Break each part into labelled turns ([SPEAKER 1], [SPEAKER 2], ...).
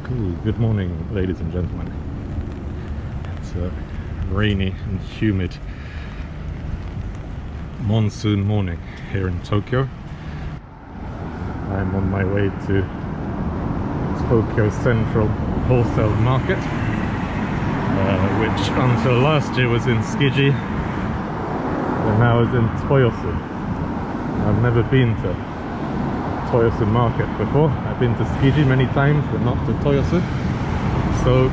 [SPEAKER 1] Good morning, ladies and gentlemen. It's a rainy and humid monsoon morning here in Tokyo. I'm on my way to Tokyo Central Wholesale Market, which until last year was in Tsukiji and now is in Toyosu. I've never been to Toyosu Market before. I've been to Tsukiji many times but not to Toyosu, so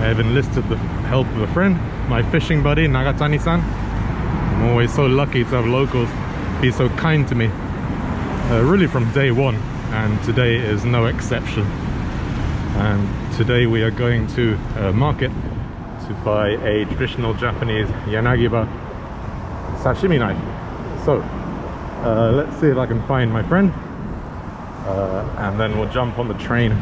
[SPEAKER 1] I have enlisted the help of a friend, my fishing buddy Nagatani-san. I'm always so lucky to have locals be so kind to me, really from day one, and today is no exception. And today we are going to a market to buy a traditional Japanese Yanagiba sashimi knife. So let's see if I can find my friend, and then we'll jump on the train,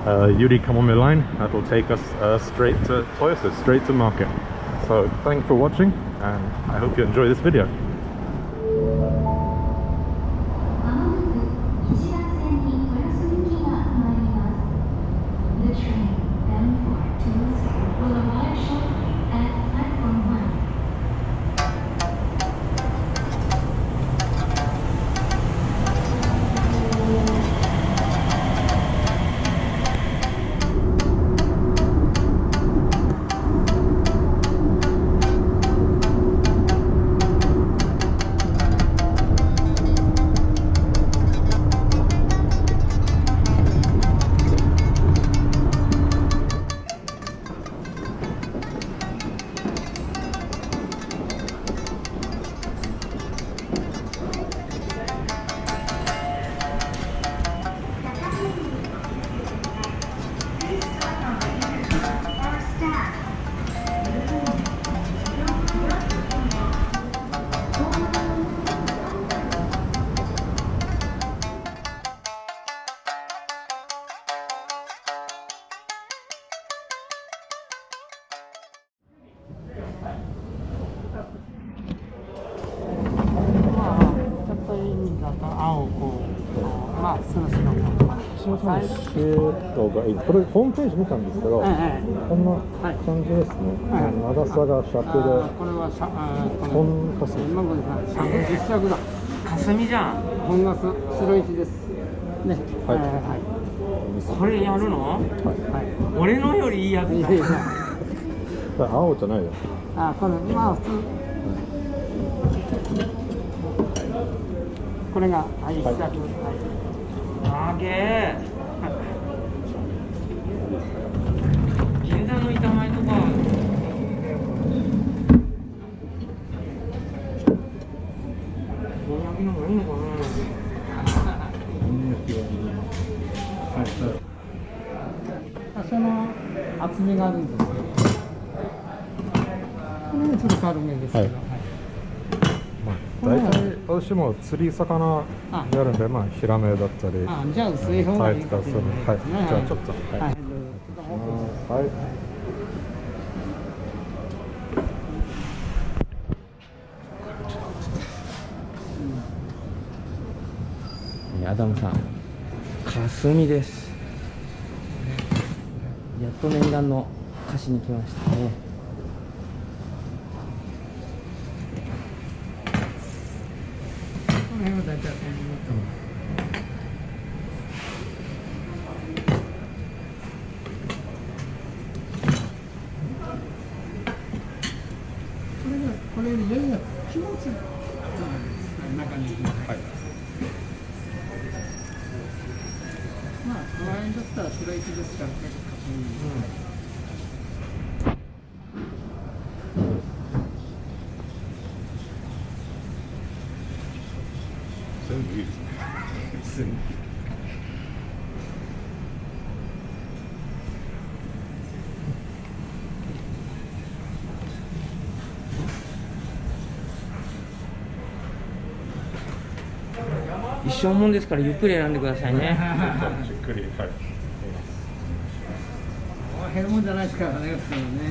[SPEAKER 1] Yuri Kamome line, that will take us straight to Toyosu, straight to market. So thanks for watching, and I hope you enjoy this video.これホームページ見たんですけど、こんな感じですね。長さが尺で、これはトンカス。今これ30尺だ。霞じゃん。本ガス白石です。ね。はい。これやるの？はい。俺のよりいいやつだ。青じゃないよ。これまあ普通。これが1尺。あげー。銀座の板前とか。その厚みがあるんですけど、これちょっと軽めですけど。大体私も釣り魚やるんで、ヒラメだったり、じゃあ薄い方がいいですね。はい、じゃあちょっと、はい。アダムさん、霞です。やっと念願の歌詞に来ましたね。これでや気持ち中に。はい。まあこの辺だったら白石ですから結構かっこいい。全部いいですね。一生もんですからゆっくり選んでくださいね。ゆっくり、はい。減るもんじゃないですからね、普通にね。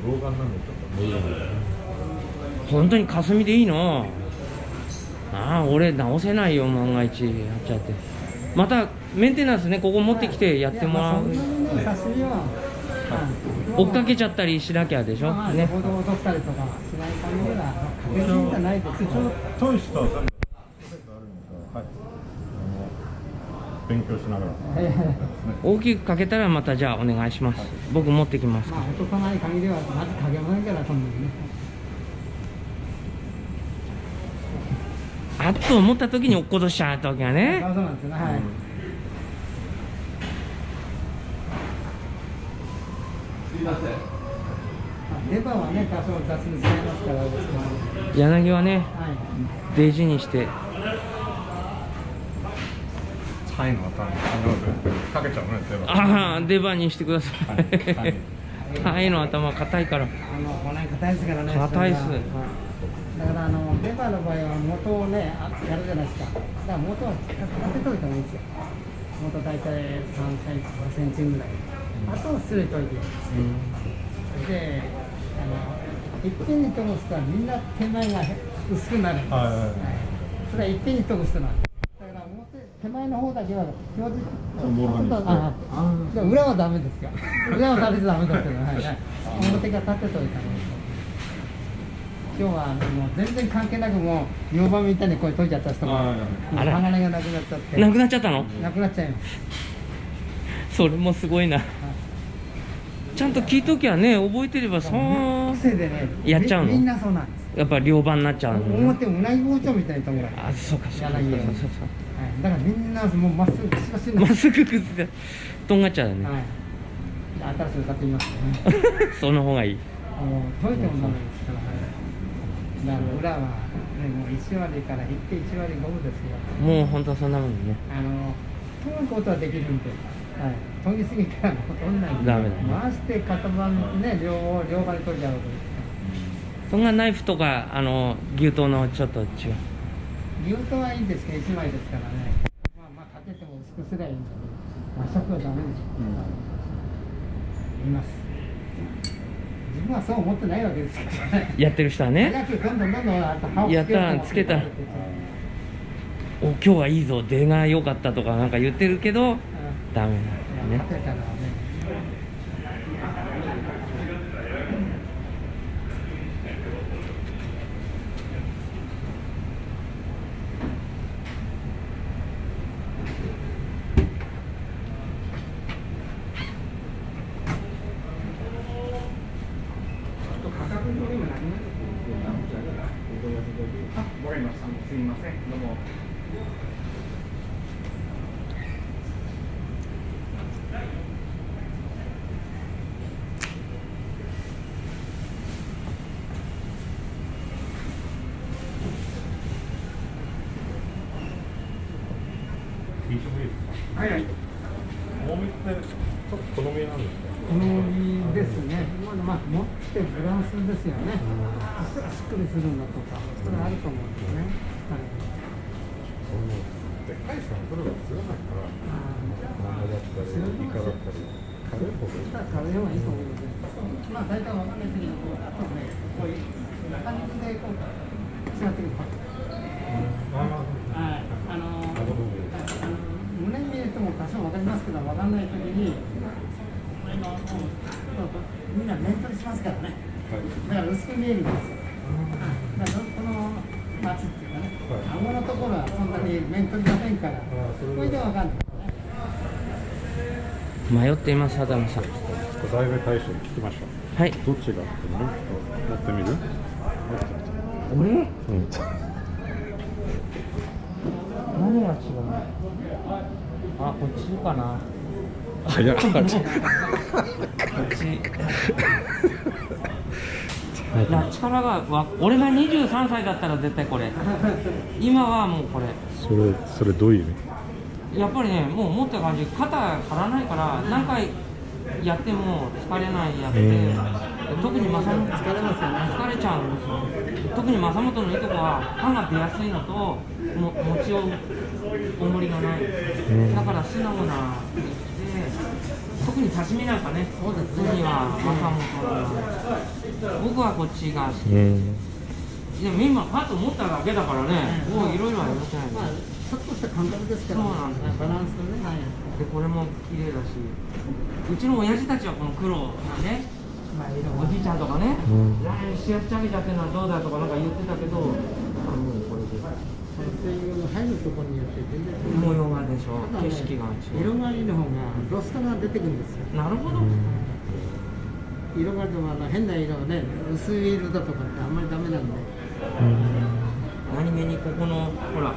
[SPEAKER 1] 老眼なんでちょっと無理なんだよね。
[SPEAKER 2] 本当に霞でいいの？ああ、俺直せないよ、万が一やっちゃって。またメンテナンスね、ここ持ってきてやってもらう。追っかけちゃったりしなきゃでしょ。ね。
[SPEAKER 3] 行動を落としたりとかしない限りは確実じゃないですよ。
[SPEAKER 1] トイスターさん。はい。勉強しながら。
[SPEAKER 2] 大きくかけたらまたじゃあお願いします。僕持ってきますから。
[SPEAKER 3] まあ落とさない限りはまずかけませんからそんなにね。
[SPEAKER 2] あっと思った時に落っことしちゃったわけがね。
[SPEAKER 3] そうなんですよね。はい。
[SPEAKER 1] すいません。
[SPEAKER 3] レバーはね多少雑に使いますからですけど。
[SPEAKER 2] 柳はね、
[SPEAKER 3] はい。
[SPEAKER 2] 大事にして。
[SPEAKER 1] タイの頭にかけちゃうね、手は。
[SPEAKER 2] ああ、出番にしてください。
[SPEAKER 1] はい。
[SPEAKER 2] タイの頭硬いから。
[SPEAKER 3] 骨硬いですからね。
[SPEAKER 2] 硬いっす。
[SPEAKER 3] だからレバーの場合は元をねやるじゃないですか。だから元は立てといた方がいいんですよ。元大体3センチ5センチぐらい。あとはすれといて。でいっぺんに研ぐ人はみんな手前が薄くなるんです。それはいっぺんに研ぐ人なんです。だから手前の方だけは表示裏はダメですよ。裏はダメですよ。表が立てといた方がいい。今日はもう全然関係なくもう両番みたいにこれ研いちゃった人が鋼がなくなっちゃって。
[SPEAKER 2] なくなっちゃったの？
[SPEAKER 3] なくなっちゃいます。
[SPEAKER 2] それもすごいな。ちゃんと聞いときゃね、覚えてればそう
[SPEAKER 3] 癖でね
[SPEAKER 2] やっちゃうの？
[SPEAKER 3] みんなそうなんです。
[SPEAKER 2] やっぱ両番になっちゃうの、ね。
[SPEAKER 3] 表うなぎ包丁みたいにとんがら。
[SPEAKER 2] あ、そうかそうか。
[SPEAKER 3] 柳を。だからみんなもうまっすぐ口がする。
[SPEAKER 2] まっすぐくってとんがっちゃうね。
[SPEAKER 3] はい。新しいの買ってみますね。
[SPEAKER 2] その方がいい。
[SPEAKER 3] 研いでもダメですから。だから裏はねもう1割から1.1割5分ですよ。
[SPEAKER 2] もう本当はそんなもんね。
[SPEAKER 3] 研ぐことはできるんで。はい。研ぎすぎたらもう取んないんで。
[SPEAKER 2] ダメだね。
[SPEAKER 3] 回して片番ね両番で取りちゃうわけです。
[SPEAKER 2] そんなナイフとか牛刀のちょっと違う。
[SPEAKER 3] 牛刀はいいんですけど1枚ですからね。まあ立てても薄くすりゃいいんだけど、和食はダメです。います。自分はそう思ってないわけですからね。
[SPEAKER 2] やってる人はね。
[SPEAKER 3] 早くどんどん歯を
[SPEAKER 2] やったらつけた。お、今日はいいぞ、出が良かったとかなんか言ってるけど、ダメなんだよね。
[SPEAKER 3] 立てたらね。わかりました。すみません。どうも。はいはい。
[SPEAKER 1] 重みってちょっと好みなんですか？
[SPEAKER 3] 好みですね。まあ持ってフランスですよね。しっくりするのとか、それあると思うんですね。
[SPEAKER 1] そんなでっかいサンプルが釣らないから、マナだったりイカだったり軽い方がいい。
[SPEAKER 3] 軽い方がいいと思います。まあ大体わかんないけど、あとね、こういう中肉でこう違ってくる。胸見えても多少わかりますけど、わかんないときに、みんな面取りしますからね。だから薄く見えるんですよ。だからこの町っていうかね、顎のところはそんなに面取りませんから、これでわかんない。
[SPEAKER 2] 迷っています、アダムさん。
[SPEAKER 1] だいぶ大将に聞きました。
[SPEAKER 2] はい。
[SPEAKER 1] どっちが持ってみる？
[SPEAKER 2] 俺？
[SPEAKER 1] うん。
[SPEAKER 2] 何が違うの？あ、こっちかな。
[SPEAKER 1] 早っ。
[SPEAKER 2] こっち。いや、力が俺が23歳だったら絶対これ。今はもうこれ。
[SPEAKER 1] それどういう意味？
[SPEAKER 2] やっぱりね、もう持った感じ、肩張らないから何回やっても疲れないやつで、特に正本疲れますよね。疲れちゃうんですよ。特に正本のいいとこは刃が出やすいのと持ちを重りがない。だから素直なで特に刺身なんかね、
[SPEAKER 3] そうです
[SPEAKER 2] ウニはマサモト、僕はこっちが好き。
[SPEAKER 1] うん
[SPEAKER 2] でも今パッと持っただけだからね、もういろいろありません
[SPEAKER 3] まあ、
[SPEAKER 2] ね。
[SPEAKER 3] ちょっとした感覚ですから、
[SPEAKER 2] そうなんですね
[SPEAKER 3] バランスのね、はい。
[SPEAKER 2] でこれも綺麗だし、うちの親父たちはこの黒がね、
[SPEAKER 3] まあ、色
[SPEAKER 2] おじいちゃんとかね、
[SPEAKER 1] うん
[SPEAKER 2] ラーメンしやっちゃけちゃってるのはどうだとかなんか言ってたけど、もうこれで
[SPEAKER 3] 水牛の入るところによって全然違う
[SPEAKER 2] 模様がでしょ、
[SPEAKER 3] ただね
[SPEAKER 2] 景色が違う。
[SPEAKER 3] 色がいいの方がロストが出てくるんですよ。
[SPEAKER 2] なるほど。
[SPEAKER 3] 色がでも変な色ね、薄い色だとかってあんまりダメなんで。
[SPEAKER 2] 何気にここのほら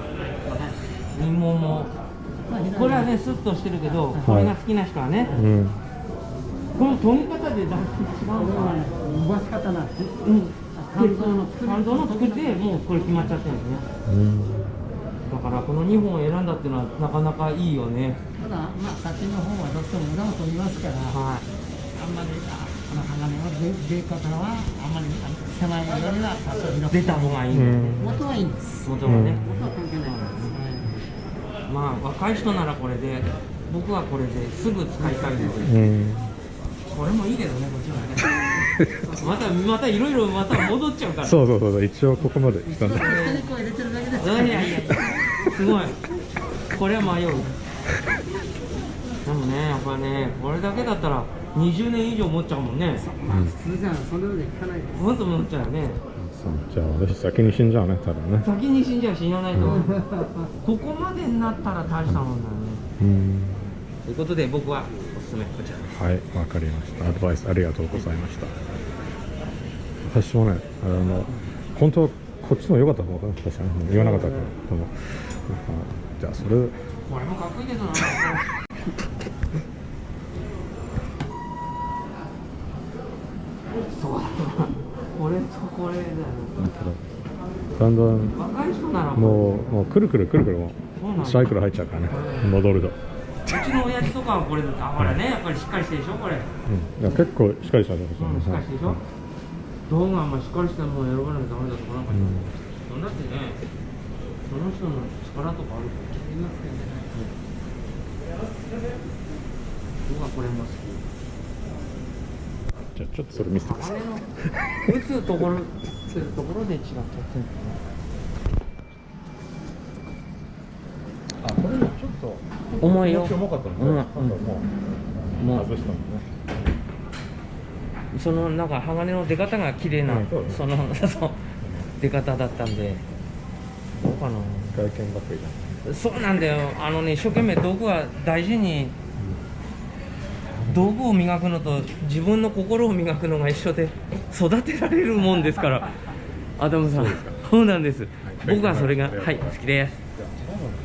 [SPEAKER 2] 煮物もこれはねスッとしてるけど、これが好きな人はね、
[SPEAKER 1] うん
[SPEAKER 2] この研ぎ方でだいぶ違うか
[SPEAKER 3] これはね、伸ばし方なんです。
[SPEAKER 2] 肝臓の作ってもうこれ決まっちゃってるんですね。
[SPEAKER 1] うん
[SPEAKER 2] だからこの2本を選んだっていうのはなかなかいいよね。
[SPEAKER 3] ただ、まあ、先の方はどうしても裏を取りますから、
[SPEAKER 2] はい。
[SPEAKER 3] あんまりこの鋼の出方はあんまり狭いよりは多少広く
[SPEAKER 2] 出た方がいい。
[SPEAKER 3] 元はいいんです。
[SPEAKER 2] 元はね。
[SPEAKER 3] 元は関係ないんです。
[SPEAKER 2] まあ若い人ならこれで、僕はこれですぐ使いたいので。
[SPEAKER 1] うん
[SPEAKER 2] これもいいけどね、こっちはね。またいろいろまた戻っちゃうから。
[SPEAKER 1] そうそうそう一応ここまで来たんだ
[SPEAKER 3] 下にこう入れてるだけです
[SPEAKER 2] いやいやいや、すごい。これは迷う。でもね、やっぱりね、これだけだったら20年以上持っちゃうもんね。
[SPEAKER 3] まあ普通じゃそんなので聞かないです。
[SPEAKER 2] もっと持っちゃうよね。
[SPEAKER 1] そうじゃあ私先に死んじゃうね多分ね
[SPEAKER 2] 先に死んじゃ死なないと。ここまでになったら大したもんだよね。
[SPEAKER 1] うん
[SPEAKER 2] ということで僕はおすすめこちら。
[SPEAKER 1] はいわかりましたアドバイスありがとうございました私もね本当はこっちの方が良かったと思う確かに言わなかったからでもじゃあそれ
[SPEAKER 2] これもかっこいいけどな。そうだな。これとこれだよ。
[SPEAKER 1] だんだん
[SPEAKER 2] 若い人なら
[SPEAKER 1] もうくるくるも
[SPEAKER 2] そうなんだ
[SPEAKER 1] うサイクル入っちゃうからね戻ると、
[SPEAKER 2] うちの親父とかはこれだ。ほらね、やっぱりしっかりしてるでしょ、これ。
[SPEAKER 1] いや結構しっかりしたんですよね、
[SPEAKER 2] しっかりしてるでしょ。道具があんまりしっかりしたものを選ばなきゃダメだとかなんか、だってね、その人の力とかあるから。
[SPEAKER 3] いますけどね。
[SPEAKER 2] 僕はこれも好き。
[SPEAKER 1] じゃあちょっとそれ見せてください
[SPEAKER 2] 羽の打つところで違っちゃってるんですね。
[SPEAKER 1] あこれちょっと
[SPEAKER 2] 重いよ。
[SPEAKER 1] 重かったので、
[SPEAKER 2] うん
[SPEAKER 1] もう外したのね
[SPEAKER 2] そのなんか鋼の出方が綺麗な、
[SPEAKER 1] そうね
[SPEAKER 2] そのそう出方だったんで、どうかな。
[SPEAKER 1] 外見ばっかりだ
[SPEAKER 2] そうなんだよ。一生懸命道具は大事に、道具を磨くのと自分の心を磨くのが一緒で育てられるもんですから。アダムさん、そうなんです。僕はそれがはい好きです。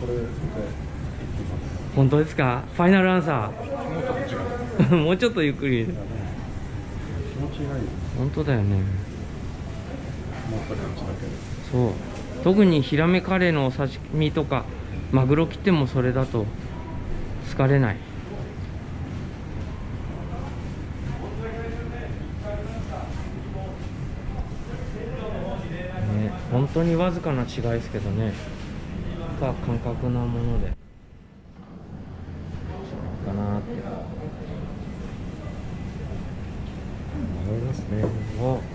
[SPEAKER 1] これ
[SPEAKER 2] 本当ですか？ファイナルアンサー。もうちょっとゆっくり。
[SPEAKER 1] 気持ちがいい
[SPEAKER 2] 本当だよね。
[SPEAKER 1] 思った感じだけど
[SPEAKER 2] そう。特にヒラメカレーのお刺身とかマグロ切ってもそれだと疲れない。ね、本当にわずかな違いですけどね。が感覚なもので。そうかなって。
[SPEAKER 1] 迷いますね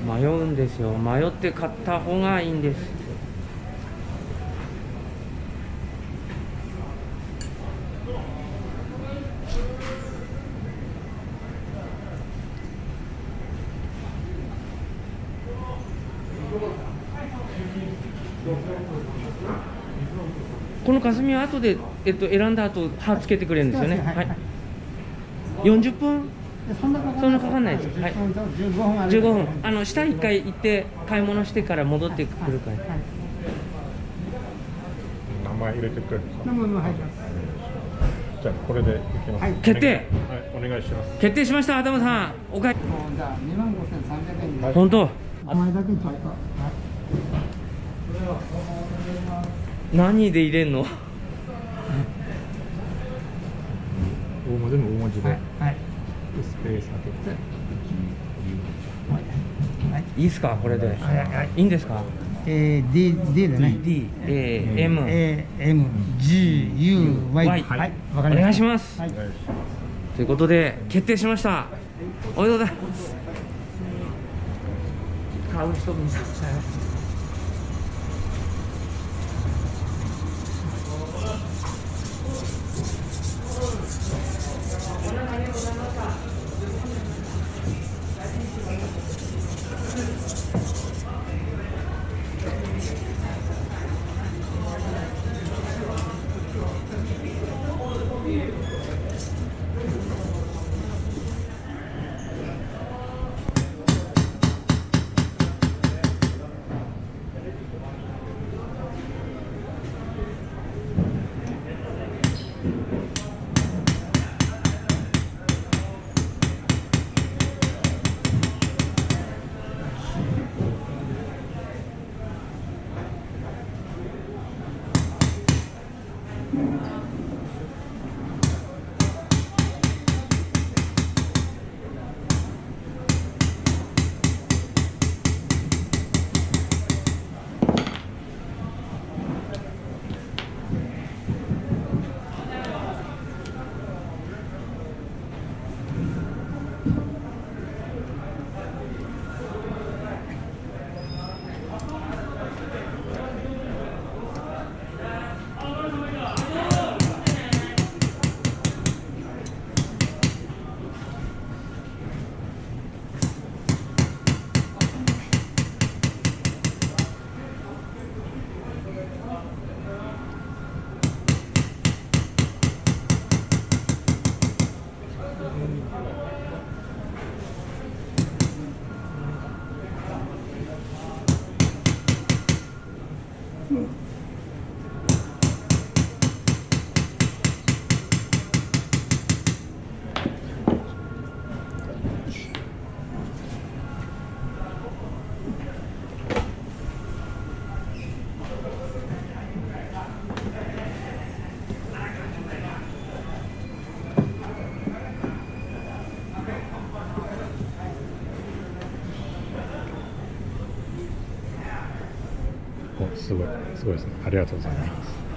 [SPEAKER 2] 迷うんですよ。迷って買った方がいいんです。この霞は後で、選んだ後刃つけてくれるんですよね。はい。40分
[SPEAKER 3] そんな
[SPEAKER 2] かかんないです。はい。
[SPEAKER 3] 15分ある。
[SPEAKER 2] 15分。下1回行って買い物してから戻ってくるから。
[SPEAKER 1] 名前入れてくれるんですか
[SPEAKER 3] 飲むの入ります。
[SPEAKER 1] じゃあこれでいきます、
[SPEAKER 3] はい
[SPEAKER 2] 決定。
[SPEAKER 1] はいお願いします
[SPEAKER 2] 決定しました。アダムさん、おかえり。
[SPEAKER 3] もうじゃあ25,300円で。
[SPEAKER 2] 本当。
[SPEAKER 3] お前だけちょっと。はい。
[SPEAKER 2] 何で入れんの？
[SPEAKER 1] 全部大文字で、
[SPEAKER 3] はい。
[SPEAKER 1] スペース開けて
[SPEAKER 3] はい。
[SPEAKER 2] いいですか、これで。
[SPEAKER 3] はい
[SPEAKER 2] いいんですか。
[SPEAKER 3] D でね。
[SPEAKER 2] D A M
[SPEAKER 3] A M G U Y。
[SPEAKER 2] はい
[SPEAKER 3] はい。
[SPEAKER 2] お願いします。
[SPEAKER 3] はい。
[SPEAKER 1] お願いします
[SPEAKER 2] ということで決定しました。おめでとうございます。買う人も
[SPEAKER 1] お、すごいですね。ありがとうございます。